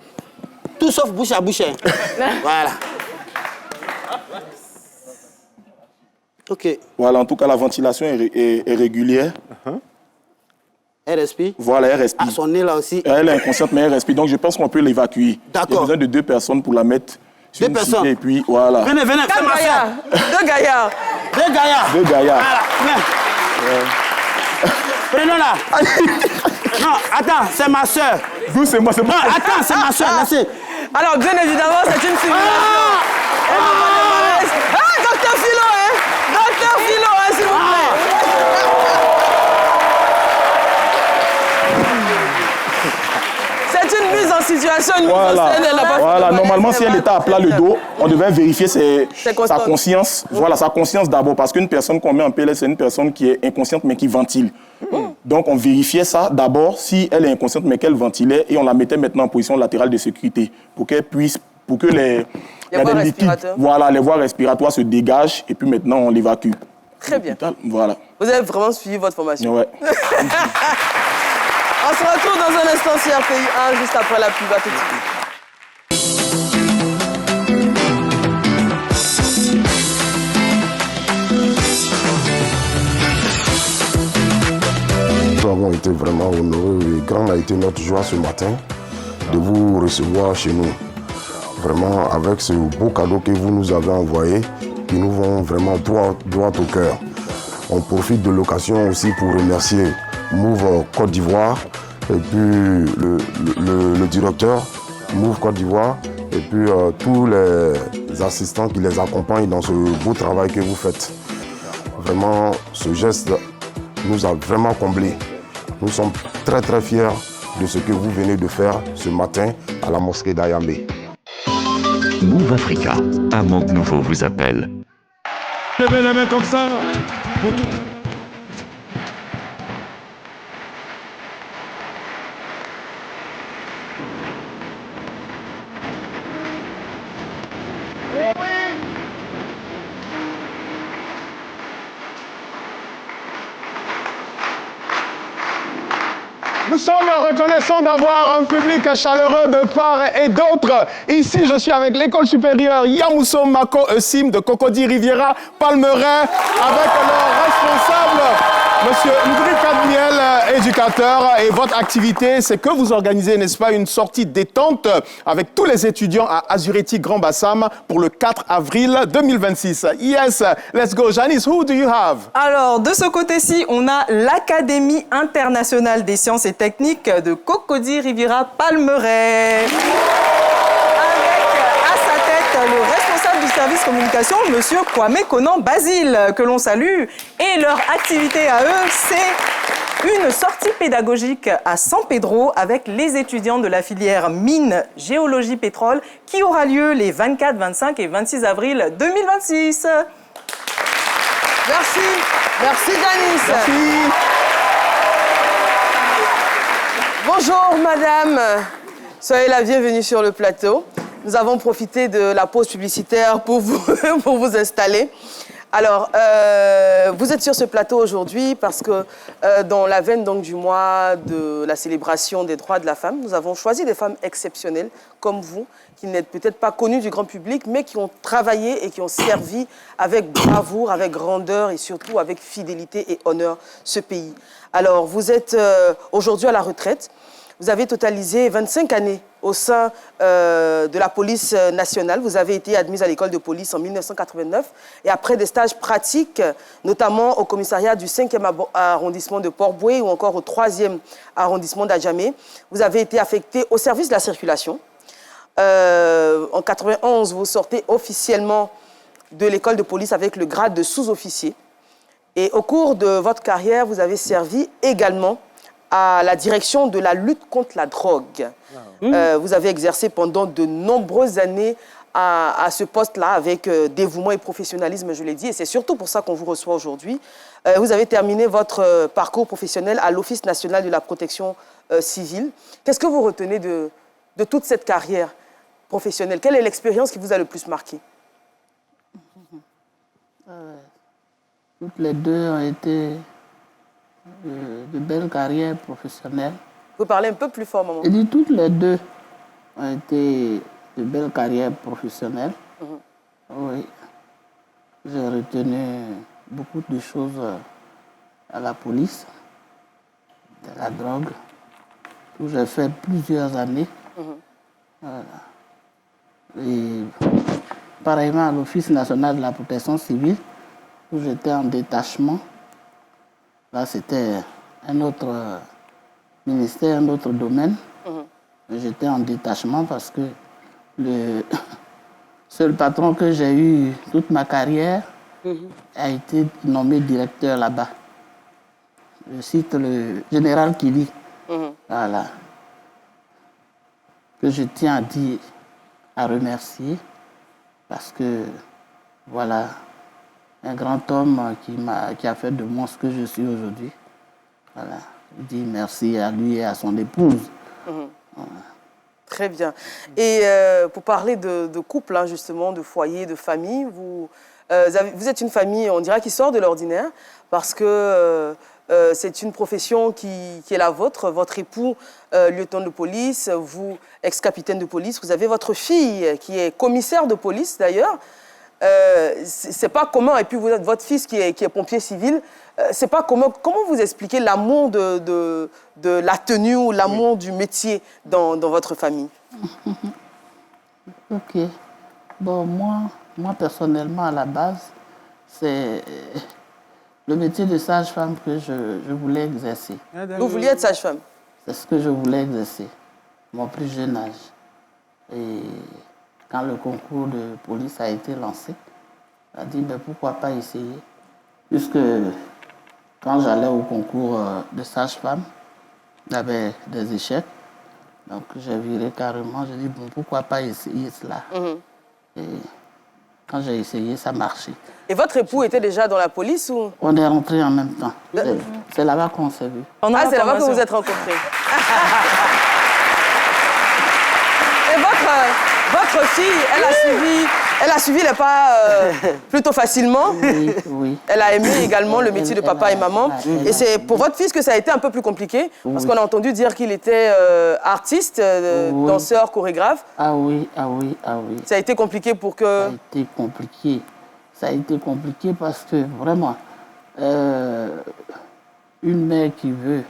Tout sauf bouche à bouche. Voilà. OK. Voilà, en tout cas, la ventilation est régulière. Elle respire? Voilà, elle respire. À son nez, là aussi. Elle est inconsciente, mais elle respire. Donc, je pense qu'on peut l'évacuer. D'accord. Il y a besoin de 2 personnes pour la mettre sur une personnes. cité, et puis, voilà. Venez, c'est ma soeur. 2 gaillards. 2 gaillards. 2 gaillards. Voilà. Prenons-la. Non, attends, c'est ma soeur. D'où c'est moi, c'est moi. Non, attends, c'est ma soeur. Merci. Alors, bien évidemment, c'est une simulation. Docteur Philo, hein? Docteur Philo, hein, s'il vous plaît. C'est une mise en situation, une mise en scène. Elle n'a pas Voilà, normalement, si elle était à plat le dos, on devait vérifier sa conscience. Voilà, sa conscience d'abord, parce qu'une personne qu'on met en PLS, c'est une personne qui est inconsciente, mais qui ventile. Donc, on vérifiait ça d'abord, si elle est inconsciente, mais qu'elle ventilait, et on la mettait maintenant en position latérale de sécurité, pour qu'elle puisse, pour que les voies respiratoires. Voilà, les voies respiratoires se dégagent, et puis maintenant, on l'évacue. Très bien. Voilà. Vous avez vraiment suivi votre formation. Ouais. On se retrouve dans un instant sur RTI 1, juste après la pub. À tout de suite. Nous avons été vraiment honorés et grande a été notre joie ce matin de vous recevoir chez nous. Vraiment avec ce beau cadeau que vous nous avez envoyé, qui nous vont vraiment droit au cœur. On profite de l'occasion aussi pour remercier Move Côte d'Ivoire et puis le directeur Move Côte d'Ivoire et puis tous les assistants qui les accompagnent dans ce beau travail que vous faites. Vraiment, ce geste nous a vraiment comblés. Nous sommes très très fiers de ce que vous venez de faire ce matin à la mosquée d'Ayambé. Move Africa, un monde nouveau vous appelle. Levez les mains comme ça. Nous sommes reconnaissants d'avoir un public chaleureux de part et d'autre. Ici, je suis avec l'école supérieure Yamousso Mako Eusim de Cocody Riviera Palmeraie avec leur responsable, Monsieur Ndri Kadmiel, éducateur. Et votre activité, c'est que vous organisez, n'est-ce pas, une sortie détente avec tous les étudiants à Azureti Grand Bassam pour le 4 avril 2026. Yes, let's go. Janice, who do you have? Alors, de ce côté-ci, on a l'Académie internationale des sciences et techniques de Cocody Riviera Palmeraie. Avec à sa tête le responsable du service communication, Monsieur Kwame Konan Basile, que l'on salue. Et leur activité à eux, c'est une sortie pédagogique à San Pedro avec les étudiants de la filière mine, géologie, pétrole, qui aura lieu les 24, 25 et 26 avril 2026. Merci. Merci, Janice. Merci. Bonjour, madame. Soyez la bienvenue sur le plateau. Nous avons profité de la pause publicitaire pour vous installer. Alors, vous êtes sur ce plateau aujourd'hui parce que dans la veine donc, du mois de la célébration des droits de la femme, nous avons choisi des femmes exceptionnelles comme vous, qui n'êtes peut-être pas connues du grand public, mais qui ont travaillé et qui ont servi avec bravoure, avec grandeur et surtout avec fidélité et honneur ce pays. Alors, vous êtes aujourd'hui à la retraite. Vous avez totalisé 25 années au sein de la police nationale. Vous avez été admise à l'école de police en 1989 et après des stages pratiques, notamment au commissariat du 5e arrondissement de Port-Boué ou encore au 3e arrondissement d'Adjamé, vous avez été affecté au service de la circulation. En 91, vous sortez officiellement de l'école de police avec le grade de sous-officier. Et au cours de votre carrière, vous avez servi également à la direction de la lutte contre la drogue. Vous avez exercé pendant de nombreuses années à ce poste-là avec dévouement et professionnalisme, je l'ai dit, et c'est surtout pour ça qu'on vous reçoit aujourd'hui. Vous avez terminé votre parcours professionnel à l'Office national de la protection civile. Qu'est-ce que vous retenez de toute cette carrière professionnelle? Quelle est l'expérience qui vous a le plus marqué? Toutes les deux ont été de belles carrières professionnelles. Vous parlez un peu plus fort, maman. Je dis toutes les deux ont été de belles carrières professionnelles. Oui. J'ai retenu beaucoup de choses à la police, de la drogue, où j'ai fait plusieurs années. Voilà. Et pareillement à l'Office national de la protection civile, où j'étais en détachement. Là, c'était un autre ministère, un autre domaine. J'étais en détachement parce que le seul patron que j'ai eu toute ma carrière a été nommé directeur là-bas. Je cite le général Kili. Voilà. Que je tiens à dire, à remercier, parce que, voilà, un grand homme qui a fait de moi ce que je suis aujourd'hui. Voilà. Je dis merci à lui et à son épouse. Voilà. Très bien. Et pour parler de couple, hein, justement, de foyer, de famille, vous êtes une famille, on dirait, qui sort de l'ordinaire parce que c'est une profession qui est la vôtre. Votre époux, lieutenant de police, vous, ex-capitaine de police. Vous avez votre fille qui est commissaire de police, d'ailleurs. C'est pas commun. Et puis, vous êtes votre fils qui est pompier civil. C'est pas commun. Comment vous expliquez l'amour de la tenue ou l'amour du métier dans votre famille? Ok. Bon, moi, personnellement, à la base, c'est le métier de sage-femme que je voulais exercer. Vous vouliez être sage-femme? C'est ce que je voulais exercer, mon plus jeune âge. Et quand le concours de police a été lancé, on a dit, mais pourquoi pas essayer? Puisque quand j'allais au concours de sage-femme, j'avais des échecs. Donc j'ai viré carrément, j'ai dit, bon, pourquoi pas essayer cela? Et quand j'ai essayé, ça marchait. Et votre époux était déjà dans la police ou? On est rentrés en même temps. C'est là-bas qu'on s'est vus. Ah, c'est là-bas que vous vous êtes rencontrés. Et votre fille, elle a suivi les pas plutôt facilement. Oui, oui. Elle a aimé également le métier de papa et maman. Et c'est pour votre fils que ça a été un peu plus compliqué, parce qu'on a entendu dire qu'il était artiste, danseur, chorégraphe. Ah oui, ah oui, ah oui. Ça a été compliqué pour que... Ça a été compliqué. Ça a été compliqué parce que vraiment, une mère qui veut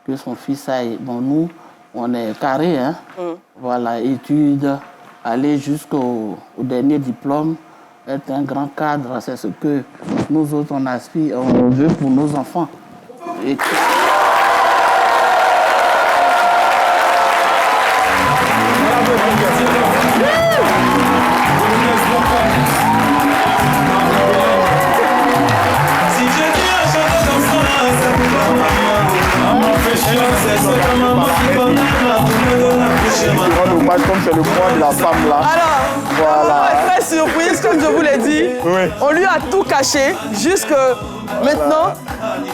que son fils aille... Bon, nous, on est carré, hein. Voilà, études, aller jusqu'au dernier diplôme, être un grand cadre, c'est ce que nous autres, on aspire, on veut pour nos enfants. Et... Comme c'est le mois de la femme là. Alors, voilà. elle est très surprise, comme je vous l'ai dit. Oui. On lui a tout caché, jusque maintenant,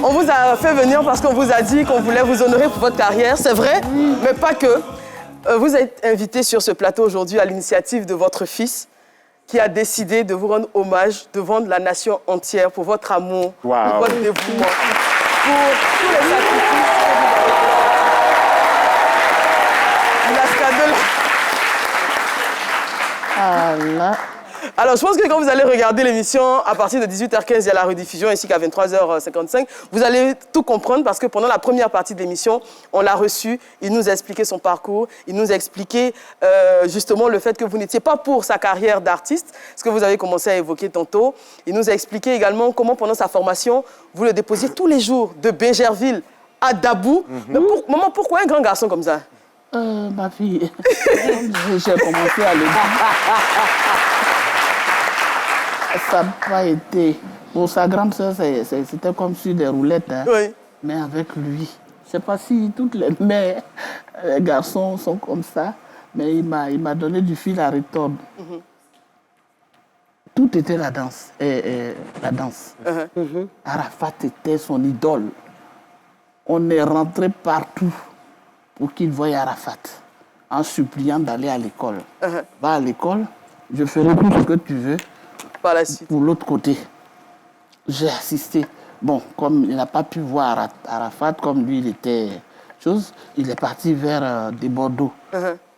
on vous a fait venir parce qu'on vous a dit qu'on voulait vous honorer pour votre carrière, c'est vrai, mais pas que. Vous êtes invité sur ce plateau aujourd'hui à l'initiative de votre fils qui a décidé de vous rendre hommage devant la nation entière pour votre amour, pour votre dévouement, pour tous les sacrifices. Alors, je pense que quand vous allez regarder l'émission, à partir de 18h15, il y a la rediffusion, ainsi qu'à 23h55, vous allez tout comprendre parce que pendant la première partie de l'émission, on l'a reçu, il nous a expliqué son parcours, il nous a expliqué justement le fait que vous n'étiez pas pour sa carrière d'artiste, ce que vous avez commencé à évoquer tantôt. Il nous a expliqué également comment pendant sa formation, vous le déposiez tous les jours de Bégerville à Dabou. Mais maman, pourquoi un grand garçon comme ça? Ma fille, j'ai commencé à le dire. Ça n'a pas été... Pour sa grande soeur, c'était comme sur des roulettes. Hein. Oui. Mais avec lui, je ne sais pas si toutes les mères, les garçons sont comme ça, mais il m'a donné du fil à retordre. Tout était la danse. La danse. Arafat était son idole. On est rentré partout pour qu'il voie Arafat, en suppliant d'aller à l'école. Va à l'école, je ferai tout ce que tu veux. Par la suite. Pour l'autre côté, j'ai assisté. Bon, comme il n'a pas pu voir Arafat, comme lui, il était chose, il est parti vers des Bordeaux.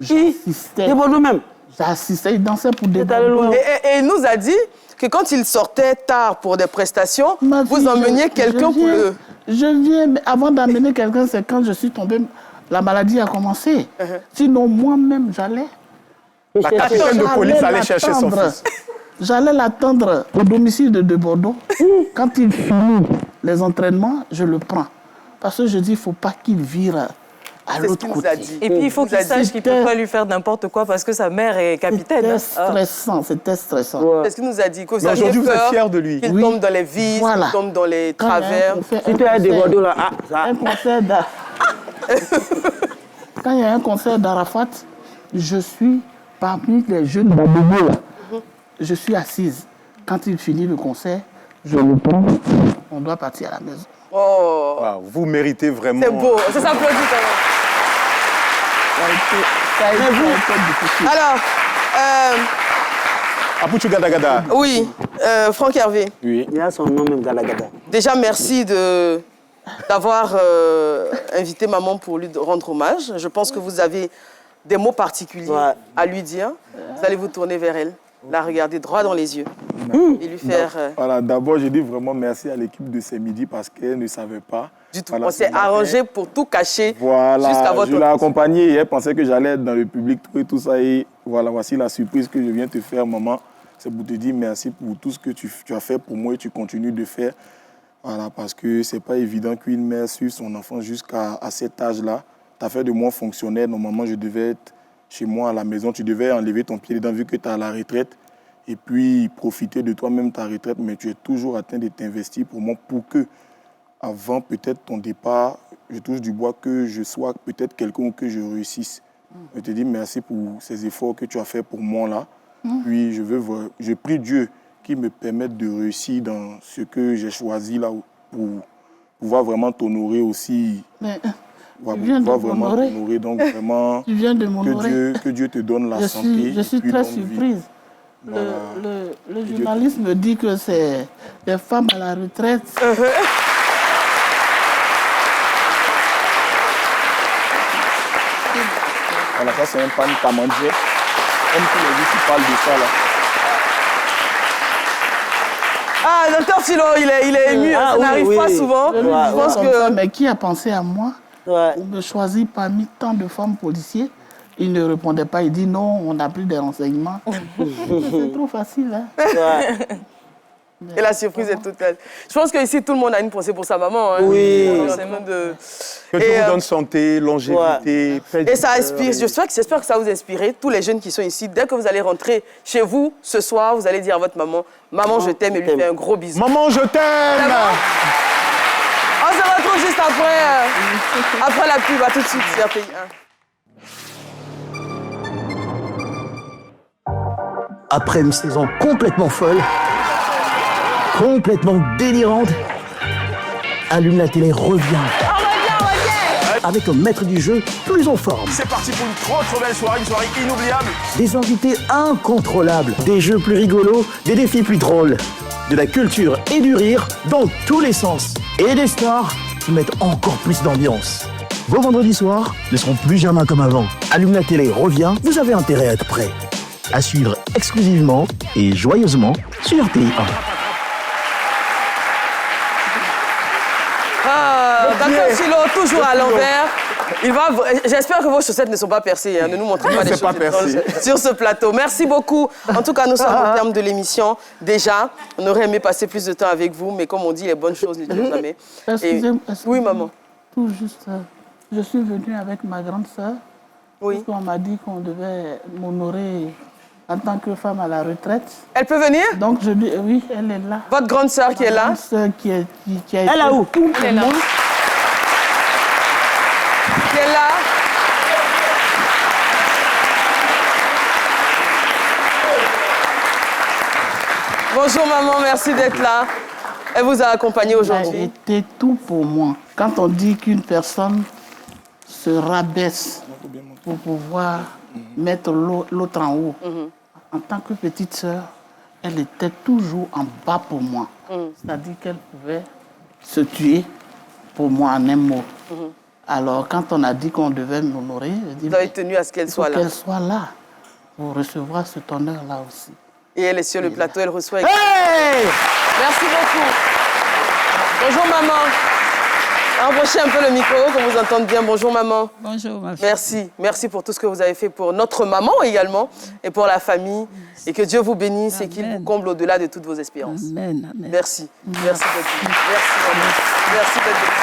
J'assistais. Des Bordeaux même? J'assistais, il dansait pour des Bordeaux. Et il nous a dit que quand il sortait tard pour des prestations, vous emmeniez quelqu'un pour le... Je viens, mais avant d'emmener quelqu'un, c'est quand je suis tombé, la maladie a commencé. Sinon, moi-même, j'allais. La capitaine de police allait chercher son fils. J'allais l'attendre au domicile de Bordeaux. Quand il finit les entraînements, je le prends. Parce que je dis, il ne faut pas qu'il vire à l'autre côté. Et puis, il faut qu'il sache qu'il ne peut pas lui faire n'importe quoi parce que sa mère est capitaine. C'était stressant. C'est ce qu'il nous a dit. Aujourd'hui, vous êtes fiers de lui. Qu'il tombe dans les vices, qu'il tombe dans les travers. Si tu as des Bordeaux là, un concert Quand il y a un concert d'Arafat, je suis parmi les jeunes Bordeaux là. Je suis assise. Quand il finit le concert, je le prends. On doit partir à la maison. Oh. Wow, vous méritez vraiment. C'est beau. Ça s'applaudit quand même. Ça a été difficile. Alors, Apouchou Gadagada. Oui, Franck Hervé. Oui. Il a son nom même, Gadagada. Déjà, merci de d'avoir invité maman pour lui rendre hommage. Je pense que vous avez des mots particuliers à lui dire. Vous allez vous tourner vers elle, la regarder droit dans les yeux et lui faire... Voilà, d'abord, je dis vraiment merci à l'équipe de C'est Midi parce qu'elle ne savait pas. Du tout. Voilà, On s'est arrangé pour tout cacher voilà, jusqu'à votre... je l'ai accompagnée et elle pensait que j'allais être dans le public, tout ça. Et voilà, voici la surprise que je viens te faire, maman. C'est pour te dire merci pour tout ce que tu as fait pour moi et tu continues de faire. Voilà, parce que c'est pas évident qu'une mère suive son enfant jusqu'à cet âge-là. Tu as fait de moi fonctionnaire. Normalement, je devais être chez moi à la maison. Tu devais enlever ton pied dedans vu que tu es à la retraite. Et puis profiter de toi-même ta retraite. Mais tu es toujours atteint de t'investir pour moi pour que, avant peut-être ton départ, je touche du bois, que je sois peut-être quelqu'un ou que je réussisse. Je te dis merci pour ces efforts que tu as fait pour moi là. Puis je prie Dieu qui me permette de réussir dans ce que j'ai choisi là pour pouvoir vraiment t'honorer aussi. Mais pour tu viens de vraiment m'honorer. t'honorer. Donc vraiment, Tu viens de m'honorer. que Dieu te donne la santé. Je suis puis très longue vie. surprise. Voilà. Le journaliste me dit que c'est des femmes à la retraite. Voilà, ça c'est un pan tamandier. Comme tous les jours, tu parles de ça là. Ah, docteur Philo, il est ému, ça n'arrive pas souvent. Je pense que... Mais qui a pensé à moi pour me choisir parmi tant de femmes policiers? Il ne répondait pas, il dit non, on n'a plus de renseignements. C'est trop facile. Hein? Et la surprise est totale. Je pense qu'ici, tout le monde a une pensée pour sa maman. Hein. Oui. Que Dieu vous donne santé, longévité. Et ça inspire. J'espère que ça vous inspire. Tous les jeunes qui sont ici, dès que vous allez rentrer chez vous, ce soir, vous allez dire à votre maman, maman, je t'aime, et lui faire un gros bisou. Maman, je t'aime. On se retrouve juste après la pub. À tout de suite sur RPI 1. Après une saison complètement folle, complètement délirante, Allume la télé revient. Avec un maître du jeu plus en forme. C'est parti pour une trop belle soirée, une soirée inoubliable. Des invités incontrôlables, des jeux plus rigolos, des défis plus drôles. De la culture et du rire dans tous les sens. Et des stars qui mettent encore plus d'ambiance. Vos vendredis soirs ne seront plus jamais comme avant. Allume la télé revient, vous avez intérêt à être prêt. À suivre exclusivement et joyeusement sur RPI 1. Docteur Philo, toujours à l'envers. J'espère que vos chaussettes ne sont pas percées. Hein. Ne nous montrez pas des chaussettes sur ce plateau. Merci beaucoup. En tout cas, nous sommes au terme de l'émission. Déjà, on aurait aimé passer plus de temps avec vous, mais comme on dit, les bonnes choses ne durent jamais. Oui, maman. Tout juste, je suis venue avec ma grande sœur. Oui. Parce qu'on m'a dit qu'on devait m'honorer en tant que femme à la retraite. Elle peut venir? Donc, je dis, oui, elle est là. Votre grande sœur qui est là? Ma grande sœur qui a Elle est où? Elle est là. Qui est là? Bonjour maman, merci d'être là. Elle vous a accompagné aujourd'hui. C'était tout pour moi. Quand on dit qu'une personne se rabaisse pour pouvoir mettre l'autre en haut, en tant que petite sœur, elle était toujours en bas pour moi. C'est-à-dire qu'elle pouvait se tuer pour moi en un mot. Alors, quand on a dit qu'on devait m'honorer, je dis, vous avez tenu à ce qu'elle soit là. Qu'elle soit là pour recevoir cet honneur-là aussi. Et elle est sur le plateau, elle reçoit... Hey! Merci beaucoup. Bonjour maman. Approchez un peu le micro, qu'on vous entende bien. Bonjour maman. Bonjour ma fille. Merci. Merci pour tout ce que vous avez fait pour notre maman également et pour la famille. Et que Dieu vous bénisse. Amen. Et qu'il vous comble au-delà de toutes vos espérances. Amen. Amen. Merci. Merci d'être venu. Merci maman. Merci d'être venu.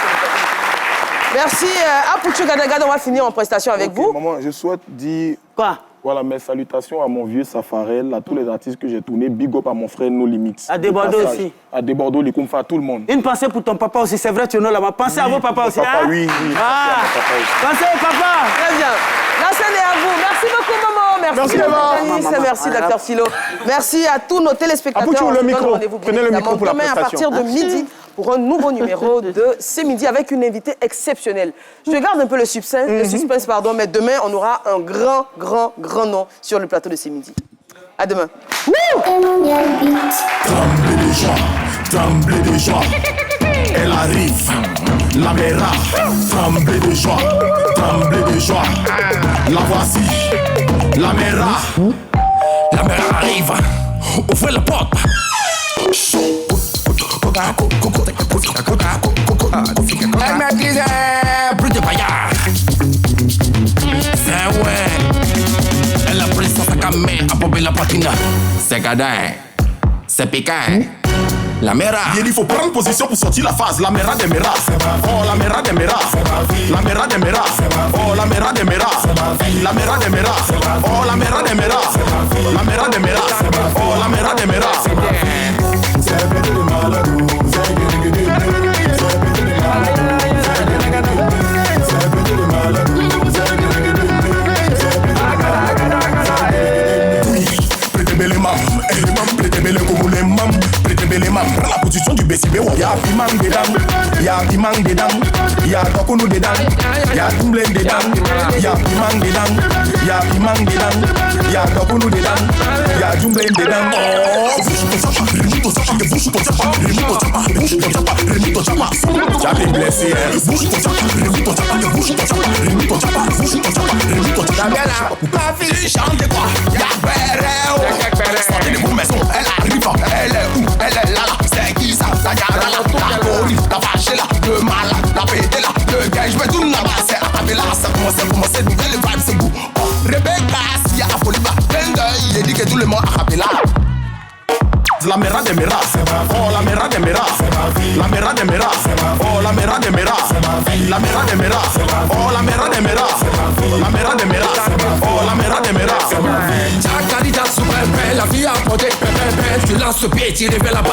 Merci. Apouchou Gadagad, on va finir en prestation avec vous. Maman, je souhaite dire... Quoi? Voilà, mes salutations à mon vieux Safarel, à tous les artistes que j'ai tournés. Big up à mon frère No Limites. À Desbordeaux aussi. À Desbordeaux, les Koumfa, à tout le monde. Une pensée pour ton papa aussi, c'est vrai, tu en as là-bas. Pensez à vos papas aussi. Papa, hein? oui. Ah, pensez au papa. Très bien. La scène est à vous. Merci beaucoup, maman. Merci, maman. Merci, docteur Philo. Merci à tous nos téléspectateurs. Apouchou, le micro. Prenez le micro pour la prestation. Demain, à partir de midi, pour un nouveau numéro de C'est Midi avec une invitée exceptionnelle. Je garde un peu le suspense, mais demain, on aura un grand nom sur le plateau de C'est Midi. À demain. Tremblez déjà. Elle arrive, la mera, tremblez de joie, la voici, la mera arrive, ouvrez la porte. Elle maîtrise plus de paillard. C'est ouais. Elle a pris son sac à main, a pompé la poitrine. C'est gadin, c'est piquant. La mera. Il faut prendre position pour sortir la phase. La mera des meras. Oh la mera des meras. La mera des meras. Oh la mera des meras. La mera des meras. Oh la mera des meras. La mera des meras. Oh la mera des meras. Prends la position du BCB. Y'a Pimang dedans, y'a Pimang dedans, y'a Tokono dedans, y'a Tumblen dedans, y'a Pimang dedans, y'a Pimang dedans, y'a Tokono dedans, y'a Tumblen dedans. T'as bien blessé, ma fille chante de quoi? Y'a Béré, sortez de vos maisons, elle arrive, elle est où? Elle est là, c'est qui ça? La gare là, la gorille, la vache là, le malade, la pété là, le gars, je me tourne là-bas, c'est à là, ça commence, nouvelle vibe, c'est goût. Rebecca, s'il y a Afoliba, plein d'œil, il dit que tout le monde a rappelé là. La mera des meras, oh la mera des meras, la mera des meras, oh la mera des meras, la mera des meras, oh la mera des meras, la mera des meras, oh la mera des meras. Chacarita super belle, la vie a porté pépé, tu lances ce pied, tu révèles la balle.